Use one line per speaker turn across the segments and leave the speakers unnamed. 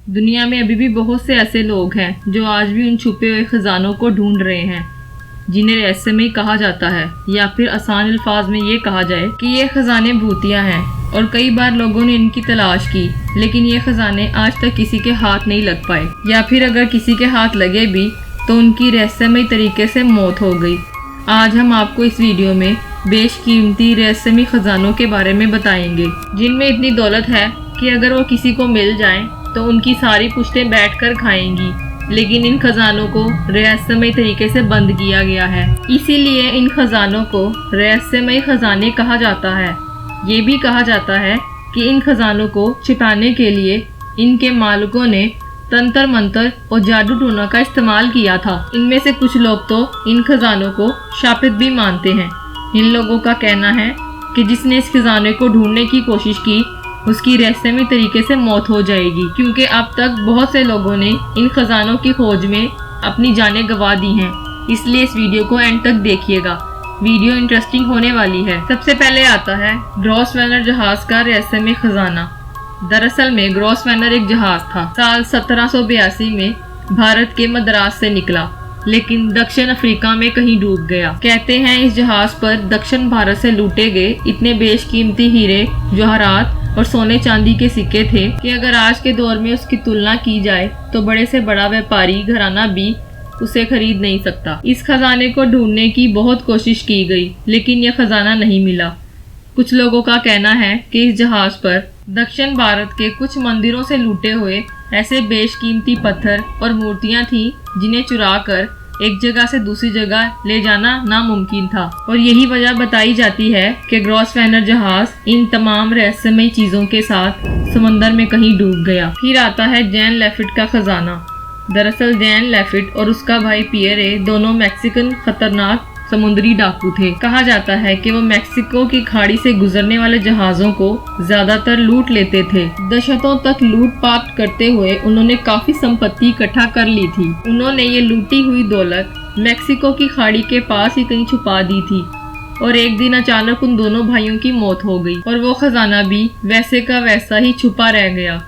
दुनिया में अभी भी बहुत से ऐसे लोग हैं जो आज भी उन छुपे हुए खजानों को ढूंढ रहे हैं, जिन्हें रहस्यमयी कहा जाता है, या फिर आसान अल्फाज में ये कहा जाए कि ये खजाने भूतिया हैं। और कई बार लोगों ने इनकी तलाश की, लेकिन ये खजाने आज तक किसी के हाथ नहीं लग पाए, या फिर अगर किसी के हाथ लगे भी तो उनकी रहस्यमयी तरीके से मौत हो गई। आज हम आपको इस वीडियो में बेशकीमती रहस्यमयी खजानों के बारे में बताएंगे, जिनमें इतनी दौलत है कि अगर वो किसी को मिल जाए तो उनकी सारी पुश्तें बैठकर खाएंगी। लेकिन इन खजानों को रहस्यमयी तरीके से बंद किया गया है, इसीलिए इन खजानों को रहस्यमयी खजाने कहा जाता है। ये भी कहा जाता है कि इन खजानों को छिपाने के लिए इनके मालिकों ने तंत्र मंत्र और जादू टोना का इस्तेमाल किया था। इनमें से कुछ लोग तो इन खजानों को शापित भी मानते हैं। इन लोगों का कहना है कि जिसने इस खजाने को ढूंढने की कोशिश की उसकी रहस्यमयी तरीके से मौत हो जाएगी, क्योंकि अब तक बहुत से लोगों ने इन खजानों की खोज में अपनी जानें गंवा दी हैं। इसलिए इस वीडियो को एंड तक देखिएगा, वीडियो इंटरेस्टिंग होने वाली है। सबसे पहले आता है ग्रॉसवैनर जहाज का रहस्यमयी खजाना। दरअसल में ग्रॉसवैनर एक जहाज था। साल 1782 में भारत के मद्रास से निकला, लेकिन दक्षिण अफ्रीका में कहीं डूब गया। कहते हैं इस जहाज पर दक्षिण भारत से लूटे गए इतने बेशकीमती हीरे, जवाहरात और सोने चांदी के सिक्के थे कि अगर आज के दौर में उसकी तुलना की जाए तो बड़े से बड़ा व्यापारी घराना भी उसे खरीद नहीं सकता। इस खजाने को ढूंढने की बहुत कोशिश की गई, लेकिन यह खजाना नहीं मिला। कुछ लोगों का कहना है कि इस जहाज पर दक्षिण भारत के कुछ मंदिरों से लूटे हुए ऐसे बेशकीमती पत्थर और मूर्तियां थीं जिन्हें चुरा कर एक जगह से दूसरी जगह ले जाना नामुमकिन था। और यही वजह बताई जाती है कि ग्रॉसवैनर जहाज इन तमाम रहस्यमयी चीजों के साथ समंदर में कहीं डूब गया। फिर आता है जैन लैफिट का खजाना। दरअसल जैन लैफिट और उसका भाई पियरे दोनों मैक्सिकन खतरनाक समुद्री डाकू थे। कहा जाता है कि वो मैक्सिको की खाड़ी से गुजरने वाले जहाजों को ज्यादातर लूट लेते थे। दशकों तक लूटपाट करते हुए उन्होंने काफी संपत्ति इकट्ठा कर ली थी। उन्होंने ये लूटी हुई दौलत मैक्सिको की खाड़ी के पास ही कहीं छुपा दी थी, और एक दिन अचानक उन दोनों भाइयों की मौत हो गई और वो खजाना भी वैसे का वैसा ही छुपा रह गया।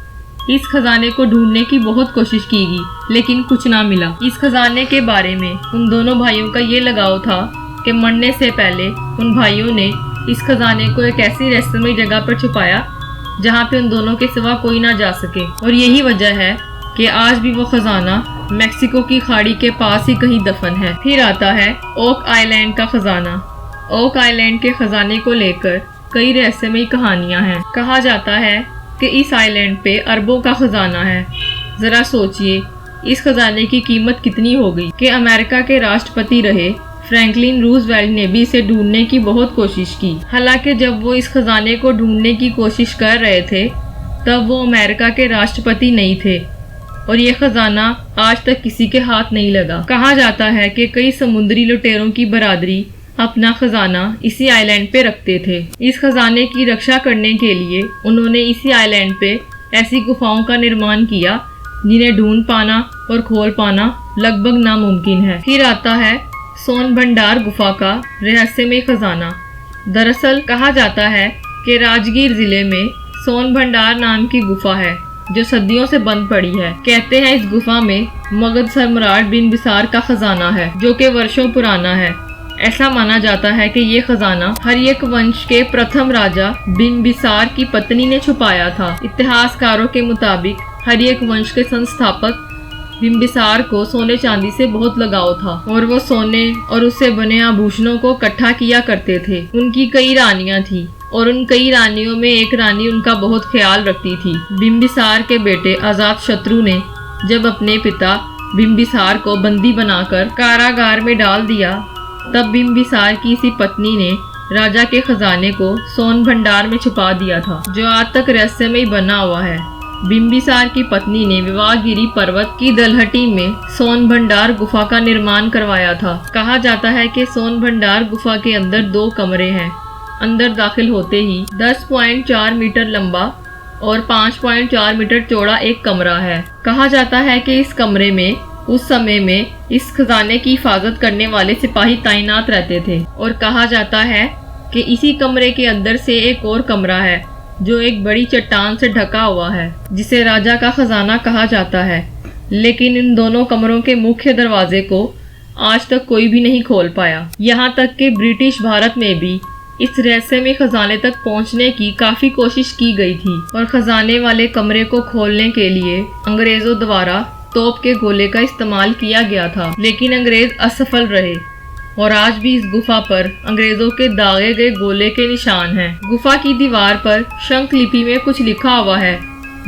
इस खजाने को ढूंढने की बहुत कोशिश की गई, लेकिन कुछ ना मिला। इस खजाने के बारे में उन दोनों भाइयों का ये लगाव था कि मरने से पहले उन भाइयों ने इस खजाने को एक ऐसी रहस्यमयी जगह पर छुपाया जहाँ पे उन दोनों के सिवा कोई ना जा सके। और यही वजह है कि आज भी वो खजाना मैक्सिको की खाड़ी के पास ही कहीं दफन है। फिर आता है ओक आइलैंड का खजाना। ओक आइलैंड के खजाने को लेकर कई रहस्यमयी कहानियां हैं। कहा जाता है कि इस आइलैंड पे अरबों का खजाना है। जरा सोचिए इस खजाने की कीमत कितनी होगी कि अमेरिका के राष्ट्रपति रहे फ्रैंकलिन रूजवेल्ट ने भी इसे ढूंढने की बहुत कोशिश की। हालांकि जब वो इस खजाने को ढूंढने की कोशिश कर रहे थे तब वो अमेरिका के राष्ट्रपति नहीं थे, और ये खजाना आज तक किसी के हाथ नहीं लगा। कहा जाता है कि कई समुद्री लुटेरों की बरादरी अपना खजाना इसी आइलैंड पे रखते थे। इस खजाने की रक्षा करने के लिए उन्होंने इसी आइलैंड पे ऐसी गुफाओं का निर्माण किया जिन्हें ढूंढ पाना और खोल पाना लगभग नामुमकिन है। फिर आता है सोन भंडार गुफा का रहस्यमय खजाना। दरअसल कहा जाता है कि राजगीर जिले में सोन भंडार नाम की गुफा है जो सदियों से बंद पड़ी है। कहते हैं इस गुफा में मगध सम्राट बिंबिसार का खजाना है जो कि वर्षों पुराना है। ऐसा माना जाता है कि ये खजाना हर्यक वंश के प्रथम राजा बिंबिसार की पत्नी ने छुपाया था। इतिहासकारों के मुताबिक हर्यक वंश के संस्थापक बिंबिसार को सोने चांदी से बहुत लगाव था और वो सोने और उससे बने आभूषणों को इकट्ठा किया करते थे। उनकी कई रानियां थी और उन कई रानियों में एक रानी उनका बहुत ख्याल रखती थी। बिंबिसार के बेटे अजातशत्रु ने जब अपने पिता बिंबिसार को बंदी बनाकर कारागार में डाल दिया तब बिंबिसार की इसी पत्नी ने राजा के खजाने को सोन भंडार में छुपा दिया था, जो आज तक रहस्यमय बना हुआ है। बिंबिसार की पत्नी ने विवाहगिरी पर्वत की दलहटी में सोन भंडार गुफा का निर्माण करवाया था। कहा जाता है कि सोन भंडार गुफा के अंदर 2 कमरे हैं। अंदर दाखिल होते ही 10.4 मीटर लंबा और 5.4 मीटर चौड़ा एक कमरा है। कहा जाता है कि इस कमरे में उस समय में इस खजाने की हिफाजत करने वाले सिपाही तैनात रहते थे, और कहा जाता है कि इसी कमरे के अंदर से एक और कमरा है जो एक बड़ी चट्टान से ढका हुआ है, जिसे राजा का खजाना कहा जाता है। लेकिन इन दोनों कमरों के मुख्य दरवाजे को आज तक कोई भी नहीं खोल पाया। यहाँ तक कि ब्रिटिश भारत में भी इस रहस्यमय खजाने तक पहुँचने की काफी कोशिश की गई थी और खजाने वाले कमरे को खोलने के लिए अंग्रेजों द्वारा तोप के गोले का इस्तेमाल किया गया था, लेकिन अंग्रेज असफल रहे और आज भी इस गुफा पर अंग्रेजों के दागे गए गोले के निशान हैं। गुफा की दीवार पर शंख लिपि में कुछ लिखा हुआ है,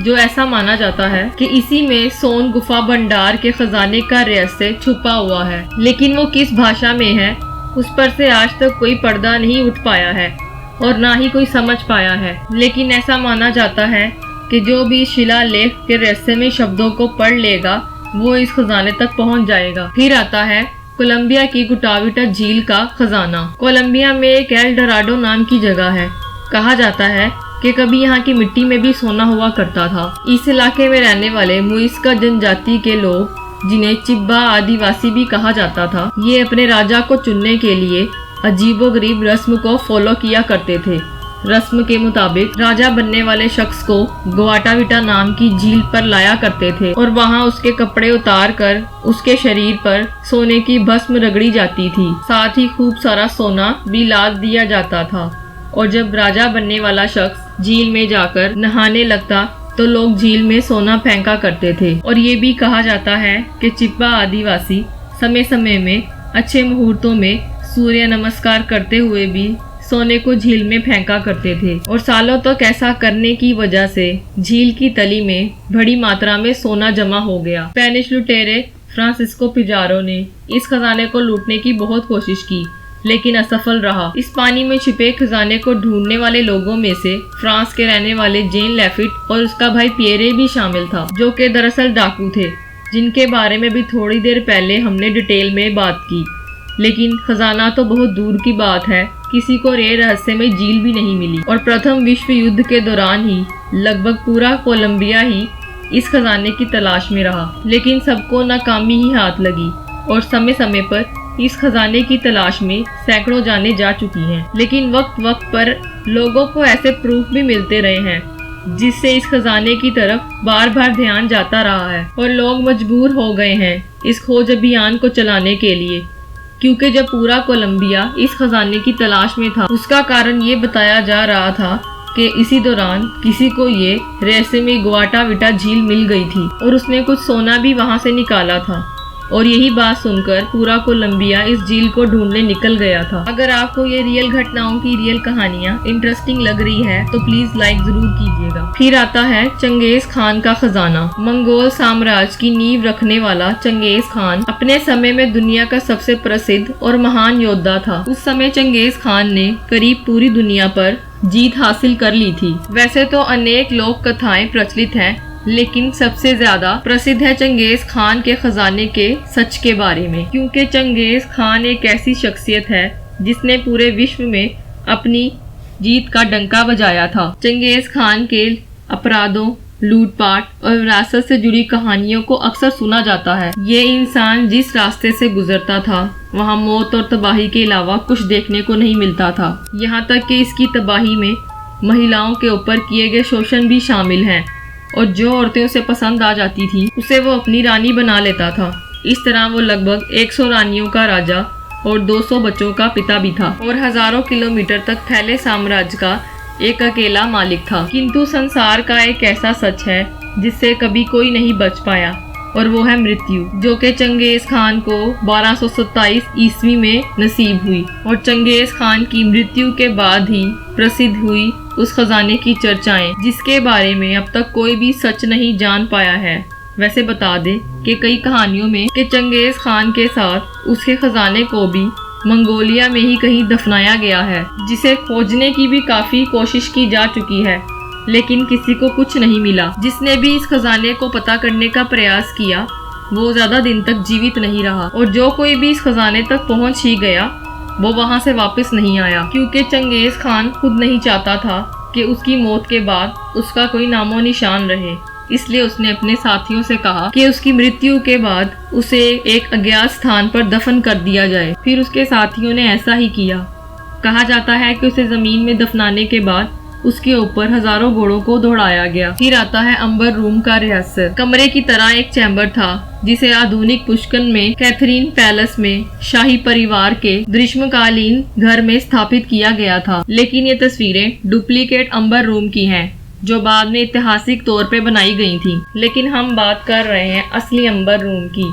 जो ऐसा माना जाता है कि इसी में सोन गुफा भंडार के खजाने का रहस्य छुपा हुआ है। लेकिन वो किस भाषा में है, उस पर से आज तक कोई पर्दा नहीं उठ पाया है और ना ही कोई समझ पाया है। लेकिन ऐसा माना जाता है कि जो भी शिलालेख के रहस्यमय शब्दों को पढ़ लेगा वो इस खजाने तक पहुंच जाएगा। फिर आता है कोलंबिया की गुटाविटा झील का खजाना। कोलंबिया में एक एल डोराडो नाम की जगह है। कहा जाता है कि कभी यहाँ की मिट्टी में भी सोना हुआ करता था। इस इलाके में रहने वाले मुइस्का जनजाति के लोग, जिन्हें चिब्बा आदिवासी भी कहा जाता था, ये अपने राजा को चुनने के लिए अजीबोगरीब रस्म को फॉलो किया करते थे। रस्म के मुताबिक राजा बनने वाले शख्स को गुआटाविटा नाम की झील पर लाया करते थे और वहां उसके कपड़े उतार कर उसके शरीर पर सोने की भस्म रगड़ी जाती थी। साथ ही खूब सारा सोना भी लाद दिया जाता था और जब राजा बनने वाला शख्स झील में जाकर नहाने लगता तो लोग झील में सोना फेंका करते थे। और ये भी कहा जाता है कि चिब्बा आदिवासी समय समय में अच्छे मुहूर्तों में सूर्य नमस्कार करते हुए भी सोने को झील में फेंका करते थे और सालों तक ऐसा करने की वजह से झील की तली में बड़ी मात्रा में सोना जमा हो गया। स्पेनिश लुटेरे फ्रांसिस्को पिजारो ने इस खजाने को लूटने की बहुत कोशिश की, लेकिन असफल रहा। इस पानी में छिपे खजाने को ढूंढने वाले लोगों में से फ्रांस के रहने वाले जेन लेफिट और उसका भाई पियरे भी शामिल था, जो कि दरअसल डाकू थे, जिनके बारे में भी थोड़ी देर पहले हमने डिटेल में बात की। लेकिन खजाना तो बहुत दूर की बात है, किसी को ये रहस्यमय झील भी नहीं मिली और प्रथम विश्व युद्ध के दौरान ही लगभग पूरा कोलंबिया ही इस खजाने की तलाश में रहा। लेकिन सबको नाकामी ही हाथ लगी और समय समय पर इस खजाने की तलाश में सैकड़ों जानें जा चुकी हैं। लेकिन वक्त वक्त पर लोगों को ऐसे प्रूफ भी मिलते रहे हैं जिससे इस खजाने की तरफ बार बार ध्यान जाता रहा है और लोग मजबूर हो गए हैं इस खोज अभियान को चलाने के लिए, क्योंकि जब पूरा कोलंबिया इस खजाने की तलाश में था, उसका कारण ये बताया जा रहा था कि इसी दौरान किसी को ये रहस्यमय गुआटाविटा झील मिल गई थी और उसने कुछ सोना भी वहां से निकाला था। और यही बात सुनकर पूरा कोलंबिया इस झील को ढूंढने निकल गया था। अगर आपको ये रियल घटनाओं की रियल कहानियाँ इंटरेस्टिंग लग रही है तो प्लीज लाइक जरूर कीजिएगा। फिर आता है चंगेज खान का खजाना। मंगोल साम्राज्य की नींव रखने वाला चंगेज खान अपने समय में दुनिया का सबसे प्रसिद्ध और महान योद्धा था। उस समय चंगेज खान ने करीब पूरी दुनिया पर जीत हासिल कर ली थी। वैसे तो अनेक लोक कथाएं प्रचलित हैं, लेकिन सबसे ज्यादा प्रसिद्ध है चंगेज खान के खजाने के सच के बारे में, क्योंकि चंगेज खान एक ऐसी शख्सियत है जिसने पूरे विश्व में अपनी जीत का डंका बजाया था। चंगेज खान के अपराधों, लूटपाट और विरासत से जुड़ी कहानियों को अक्सर सुना जाता है। ये इंसान जिस रास्ते से गुजरता था वहाँ मौत और तबाही के अलावा कुछ देखने को नहीं मिलता था। यहाँ तक कि इसकी तबाही में महिलाओं के ऊपर किए गए शोषण भी शामिल हैं और जो औरतें उसे पसंद आ जाती थी उसे वो अपनी रानी बना लेता था। इस तरह वो लगभग 100 रानियों का राजा और 200 बच्चों का पिता भी था और हजारों किलोमीटर तक फैले साम्राज्य का एक अकेला मालिक था। किंतु संसार का एक ऐसा सच है जिससे कभी कोई नहीं बच पाया और वो है मृत्यु, जो कि चंगेज खान को 1227 ईस्वी में नसीब हुई। और चंगेज खान की मृत्यु के बाद ही प्रसिद्ध हुई उस खजाने की चर्चाएं, जिसके बारे में अब तक कोई भी सच नहीं जान पाया है। वैसे बता दें कि कई कहानियों में कि चंगेज खान के साथ उसके खजाने को भी मंगोलिया में ही कहीं दफनाया गया है, जिसे खोजने की भी काफी कोशिश की जा चुकी है, लेकिन किसी को कुछ नहीं मिला। जिसने भी इस खजाने को पता करने का प्रयास किया वो ज्यादा दिन तक जीवित नहीं रहा और जो कोई भी इस खजाने तक पहुंच ही गया वो वहां से वापस नहीं आया, क्योंकि चंगेज खान खुद नहीं चाहता था कि उसकी मौत के बाद उसका कोई नामो निशान रहे। इसलिए उसने अपने साथियों से कहा कि उसकी मृत्यु के बाद उसे एक अज्ञात स्थान पर दफन कर दिया जाए। फिर उसके साथियों ने ऐसा ही किया। कहा जाता है कि उसे जमीन में दफनाने के बाद उसके ऊपर हजारों घोड़ों को दौड़ाया गया। फिर आता है अंबर रूम का रहस्य। कमरे की तरह एक चैम्बर था जिसे आधुनिक पुष्कन में कैथरीन पैलेस में शाही परिवार के ग्रीष्मकालीन घर में स्थापित किया गया था। लेकिन ये तस्वीरें डुप्लीकेट अंबर रूम की हैं जो बाद में ऐतिहासिक तौर पे बनाई गई थी। लेकिन हम बात कर रहे हैं असली अंबर रूम की।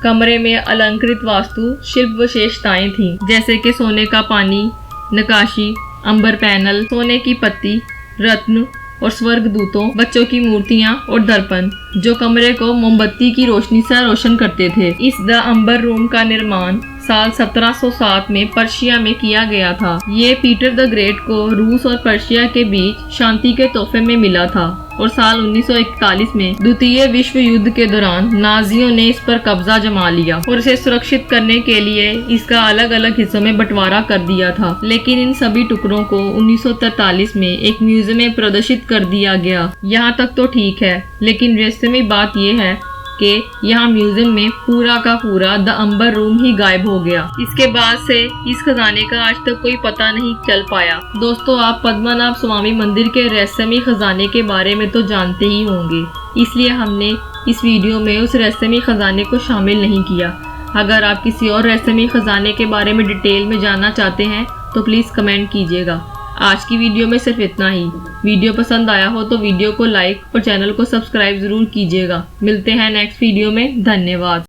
कमरे में अलंकृत वास्तु शिल्प विशेषताएं थीं, जैसे कि सोने का पानी, नकाशी, अंबर पैनल, सोने की पत्ती, रत्न और स्वर्ग दूतों, बच्चों की मूर्तियां और दर्पण जो कमरे को मोमबत्ती की रोशनी से रोशन करते थे। इस द अंबर रूम का निर्माण साल 1707 में पर्शिया में किया गया था। ये पीटर द ग्रेट को रूस और पर्शिया के बीच शांति के तोहफे में मिला था और साल 1941 में द्वितीय विश्व युद्ध के दौरान नाजियों ने इस पर कब्जा जमा लिया और इसे सुरक्षित करने के लिए इसका अलग अलग हिस्सों में बंटवारा कर दिया था। लेकिन इन सभी टुकड़ों को 1943 में एक म्यूजियम में प्रदर्शित कर दिया गया। यहाँ तक तो ठीक है, लेकिन रहस्यमय बात यह है कि यहाँ म्यूजियम में पूरा का पूरा द अंबर रूम ही गायब हो गया। इसके बाद से इस खजाने का आज तक कोई पता नहीं चल पाया। दोस्तों, आप पद्मनाभ स्वामी मंदिर के रहस्यमय खजाने के बारे में तो जानते ही होंगे, इसलिए हमने इस वीडियो में उस रहस्यमय खजाने को शामिल नहीं किया। अगर आप किसी और रहस्यमय खजाने के बारे में डिटेल में जानना चाहते हैं तो प्लीज़ कमेंट कीजिएगा। आज की वीडियो में सिर्फ इतना ही। वीडियो पसंद आया हो तो वीडियो को लाइक और चैनल को सब्सक्राइब जरूर कीजिएगा। मिलते हैं नेक्स्ट वीडियो में। धन्यवाद।